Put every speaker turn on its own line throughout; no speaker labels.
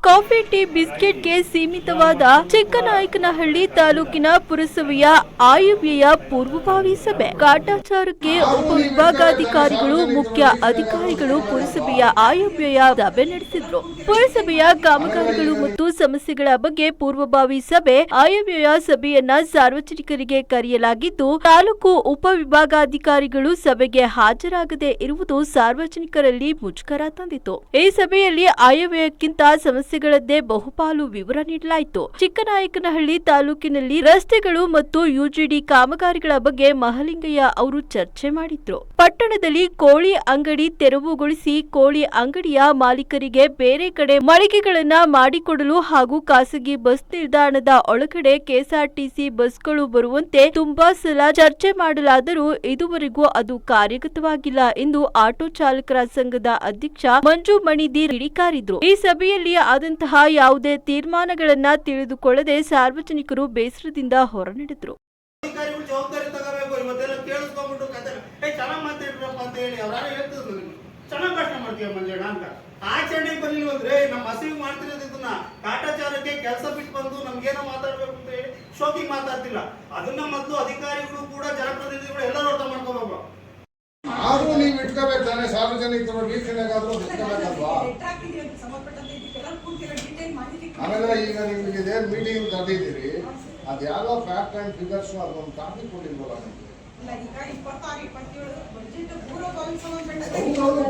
Coffee tea ಬಿಸ್ಕೆಟ್ಗೆ ಸೀಮಿತವಾದ ಚಿಕ್ಕನಾಯಕನಹಳ್ಳಿ ತಾಲೂಕಿನ ಪುರಸಭೆಯ ಆಯವ್ಯಯ ಪೂರ್ವಭಾವಿ ಸಭೆ. ಕಾಟಾಚಾರಕ್ಕೆ ಉಪವಿಭಾಗಾಧಿಕಾರಿಗಳು, ಮುಖ್ಯ ಅಧಿಕಾರಿಗಳು ಪುರಸಭೆಯ ಆಯವ್ಯಯ ಸಭೆ ನಡೆಸಿದ್ರು. ಪುರಸಭೆಯ ಕಾಮಗಾರಿಗಳು ಮತ್ತು ಸಮಸ್ಯೆಗಳ ಬಗ್ಗೆ ಪೂರ್ವಭಾವಿ ಸಭೆ ಆಯವ್ಯಯ ಸಭೆಯನ್ನ ಸಾರ್ವಜನಿಕರಿಗೆ ಕರೆಯಲಾಗಿದ್ದು, ತಾಲೂಕು ಉಪವಿಭಾಗಾಧಿಕಾರಿಗಳು ಸಭೆಗೆ ಹಾಜರಾಗದೆ ಇರುವುದು ಸಾರ್ವಜನಿಕರಲ್ಲಿ ಮುಜುಗರ ತಂದಿತು. ಈ ಸಭೆಯಲ್ಲಿ ಆಯವ್ಯಯಕ್ಕಿಂತ ಸಮಸ್ಯೆಗಳದ್ದೇ ಬಹುಪಾಲು ವಿವರ ನೀಡಲಾಯಿತು. ಚಿಕ್ಕನಾಯಕನಹಳ್ಳಿ ತಾಲೂಕಿನಲ್ಲಿ ರಸ್ತೆಗಳು ಮತ್ತು ಯುಜಿಡಿ ಕಾಮಗಾರಿಗಳ ಬಗ್ಗೆ ಮಹಲಿಂಗಯ್ಯ ಅವರು ಚರ್ಚೆ ಮಾಡಿದ್ರು. ಪಟ್ಟಣದಲ್ಲಿ ಕೋಳಿ ಅಂಗಡಿ ತೆರವುಗೊಳಿಸಿ ಕೋಳಿ ಅಂಗಡಿಯ ಮಾಲೀಕರಿಗೆ ಬೇರೆ ಕಡೆ ಮಳಿಗೆಗಳನ್ನ ಮಾಡಿಕೊಡಲು ಹಾಗೂ ಖಾಸಗಿ ಬಸ್ ನಿಲ್ದಾಣದ ಒಳಗಡೆ ಕೆಎಸ್ಆರ್ಟಿಸಿ ಬಸ್ಗಳು ಬರುವಂತೆ ತುಂಬಾ ಸಲ ಚರ್ಚೆ ಮಾಡಲಾದರೂ ಇದುವರೆಗೂ ಅದು ಕಾರ್ಯಗತವಾಗಿಲ್ಲ ಎಂದು ಆಟೋ ಚಾಲಕರ ಸಂಘದ ಅಧ್ಯಕ್ಷ ಮಂಜು ಮಣಿದಿ ಕಿಡಿಕಾರಿದ್ರು. ಈ ಸಭೆಯಲ್ಲಿ ಆದಂತಹ ಯಾವುದೇ ತೀರ್ಮಾನಗಳನ್ನ ತಿಳಿದುಕೊಳ್ಳದೆ ಸಾರ್ವಜನಿಕರು ಬೇಸರದಿಂದ ಹೊರನಡೆದರು.
ಜವಾಬ್ದಾರಿ ತಗೋಬೇಕು. ಇವತ್ತೆಲ್ಲ ಕೇಳಿಸ್ಕೊಂಡ್ಬಿಟ್ಟು ಚೆನ್ನಾಗಿ ಮಾತಾಡ್ರಪ್ಪ ಅಂತ ಹೇಳಿ ಅವ್ರು ಹೇಳ್ತಿದ್ರು, ಚೆನ್ನಾಗಿ ಭಾಷಣ ಮಾಡ್ತೀಯ ಮಂಜಣ್ಣ ಅಂತ. ಆಚರಣೆಗೆ ಬರ್ಲಿಲ್ಲ ಅಂದ್ರೆ ನಮ್ಮ ಹಸಿವು ಮಾಡ್ತಿರೋದನ್ನ ಕಾಟಾಚಾರಕ್ಕೆ ಕೆಲಸ ಬಿಟ್ಟು ಬಂದು ನಮ್ಗೇನೋ ಮಾತಾಡ್ಬೇಕು ಅಂತ ಹೇಳಿ ಶೋಕಿ ಮಾತಾಡ್ತಿಲ್ಲ. ಅದನ್ನ ಮತ್ತು ಅಧಿಕಾರಿಗಳು ಕೂಡ ಜನಪ್ರತಿನಿಧಿಗಳು ಎಲ್ಲರೂ ಅರ್ಥ ಮಾಡ್ಕೋಬೇಕು.
ಆದ್ರೂ ನೀವು ಇಟ್ಕೋಬೇಕು ತಾನೆ, ಸಾರ್ವಜನಿಕರು ವೀಕ್ಷಣೆಗಾದ್ರೂ ಇಟ್ಕೋಬೇಕಲ್ವಾ? ಆಮೇಲೆ ಈಗ ನಿಮ್ಗೆ ಇದೇನು ಮೀಟಿಂಗ್ ಕರೆದಿದ್ದೀರಿ, ಅದು ಯಾವ್ದೋ ಫ್ಯಾಕ್ಟ್ ಅಂಡ್ ಫಿಗರ್ಸ್ ಅದೊಂದು ಕಾಪಿ ಕೊಟ್ಟಿಲ್ವಲ್ಲ ನಿಮ್ಗೆ?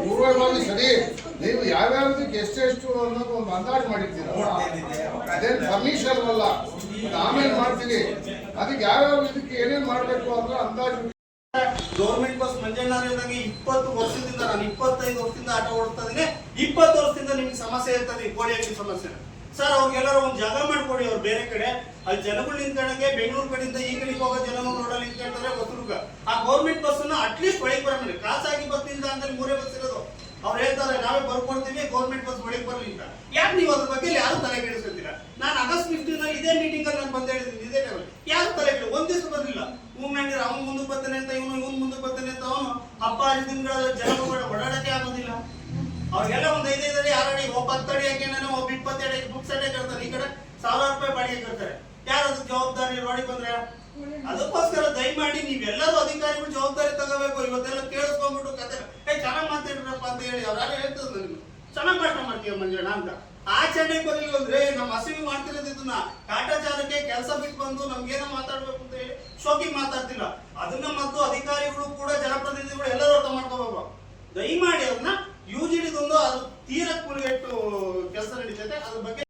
ಪೂರ್ವಭಾವಿ ಸರಿ, ನೀವು ಯಾವ್ಯಾವ್ದಕ್ಕೆ ಎಷ್ಟೆಷ್ಟು ಅನ್ನೋದು ಒಂದು ಅಂದಾಜು ಮಾಡಿರ್ತೀರಲ್ಲ, ಅದೇನು ಪರ್ಮಿಷನ್ ಅಲ್ಲ, ಆಮೇಲೆ ಮಾಡ್ತೀನಿ. ಅದಕ್ಕೆ ಯಾವ್ಯಾವ ಇದಕ್ಕೆ ಏನೇನು ಮಾಡಬೇಕು ಅಂದ್ರೆ ಅಂದಾಜು.
ಗೌರ್ಮೆಂಟ್ ಬಸ್ ಮಂಜಣ್ಣ 20 ವರ್ಷದಿಂದ, ನಾನು 25 ವರ್ಷದಿಂದ ಆಟೋ ಓಡಿಸ್ತಾ ಇದ್ದೀನಿ. 20 ವರ್ಷದಿಂದ ನಿಮ್ಗೆ ಸಮಸ್ಯೆ ಇರ್ತದೆ, ಕೋಡಿಯಾಗಿ ಸಮಸ್ಯೆ. ಸರ್ ಅವ್ರಿಗೆಲ್ಲರೂ ಒಂದು ಜಾಗ ಮಾಡ್ಕೊಡಿ, ಅವ್ರು ಬೇರೆ ಕಡೆ ಅಲ್ಲಿ ಜನಗಳು ನಿಂತ್ಕೊಂಡಂಗೆ ಬೆಂಗಳೂರು ಕಡೆಯಿಂದ ಈ ಕಡೆಗೆ ಹೋಗೋ ಜನಗಳು ರೋಡಲ್ಲಿ ನಿಂತ್ಕೊಂಡ್ರೆ ಹೊಸದುರ್ಗ. ಆ ಗೌರ್ಮೆಂಟ್ ಬಸ್ ಅನ್ನ ಅಟ್ಲೀಸ್ಟ್ ಒಳಗೆ ಬರೋಣ. ಖಾಸಗಿ ಬಸ್ ನಿಲ್ದಾಣದಲ್ಲಿ 3 ಬಸ್ ಇರೋದು. ಅವ್ರು ಹೇಳ್ತಾರೆ ನಾವೇ ಬರ್ಕೊಡ್ತೀವಿ, ಗೌರ್ಮೆಂಟ್ ಬಸ್ ಒಳಗೆ ಬರಲಿ ಅಂತ. ಯಾಕೆ ನೀವು ಅದ್ರ ಬಗ್ಗೆ ಯಾರು ತಲೆ ಕೆಡಿಸ್ಕೊಳ್ತೀರಾ? ನಾನು ಆಗಸ್ಟ್ 15 ಇದೇ ಮೀಟಿಂಗ್ ಅಲ್ಲಿ ನಾನು ಬಂದು ಹೇಳಿದ್ದೀನಿ, ಇದೇ ಟೈಮಲ್ಲಿ ಯಾರು ತಲೆ ಕೆಡಿ ಒಂದ್ ದಿವಸ ಬಂದಿಲ್ಲ. ಮೂವ್ಮೆಂಟ್ ಅವ್ನು ಮುಂದಕ್ಕೆ ಬರ್ತಾನೆ ಅಂತ, ಇವನು ಮುಂದಕ್ಕೆ ಬರ್ತಾನೆ ಅಂತ, ಅವನು ಹಬ್ಬ ಹರಿದಿನಗಳ ಜನಗಳು ಓಡಾಡಕ್ಕೆ ಆಗೋದಿಲ್ಲ. ಅವ್ರಿಗೆಲ್ಲ ಒಂದು 5 ಅಡಿ 6 ಅಡಿ, ಒಬ್ಬ 10 ಅಡಿ ಹಾಕೇನೆ, ಒಬ್ಬ 20 ಅಡಿ ಬುಕ್ಸ್ ಅಡ್ಡೆ ಕಟ್ತಾರೆ. ಈ ಕಡೆ 1000 ರೂಪಾಯಿ ಬಾಡಿಗೆ ಕಟ್ತಾರೆ. ಯಾರು ಅದಕ್ಕೆ ಜವಾಬ್ದಾರಿ ರೋಡಿಗೆ ಬಂದ್ರೆ? ಅದಕ್ಕೋಸ್ಕರ ದಯಮಾಡಿ ನೀವೆಲ್ಲರೂ ಅಧಿಕಾರಿಗಳು ಜವಾಬ್ದಾರಿ ತಗೋಬೇಕು. ಇವತ್ತೆಲ್ಲ ಕೇಳಿಸ್ಕೊಂಡ್ಬಿಟ್ಟು ಚೆನ್ನಾಗಿ ಮಾತಾಡ್ರಪ್ಪ ಅಂತ ಹೇಳಿ ಅವ್ರು ಹೇಳ್ತಿದ್ರು, ನಿಮ್ಗೆ ಚೆನ್ನಾಗಿ ಭಾಷಣ ಮಾಡ್ತೀಯ ಮಂಜಣ್ಣ ಅಂತ. ಆಚರಣೆಗೆ ಬರಲಿಲ್ಲ ಅಂದ್ರೆ ನಮ್ಮ ಹಸಿವು ಮಾಡ್ತಿರೋದನ್ನ ಕಾಟಾಚಾರಕ್ಕೆ ಕೆಲಸ ಬಿಟ್ಟು ಬಂದು ನಮ್ಗೇನೋ ಮಾತಾಡ್ಬೇಕು ಅಂತ ಹೇಳಿ ಶೋಕಿ ಮಾತಾಡ್ತಿಲ್ಲ. ಅದನ್ನ ಮತ್ತು ಅಧಿಕಾರಿಗಳು ಕೂಡ ಜನಪ್ರತಿನಿಧಿಗಳು ಎಲ್ಲರೂ ಅರ್ಥ ಮಾಡ್ಕೋಬೇಕು. ದಯಮಾಡಿ ಅದನ್ನ ಯುಜಿಡಿದೊಂದು ಅದು ತೀರ ಕೂಲಿಗೆಟ್ಟು ಕೆಲಸ ನಡೀತೈತೆ, ಅದ್ರ ಬಗ್ಗೆ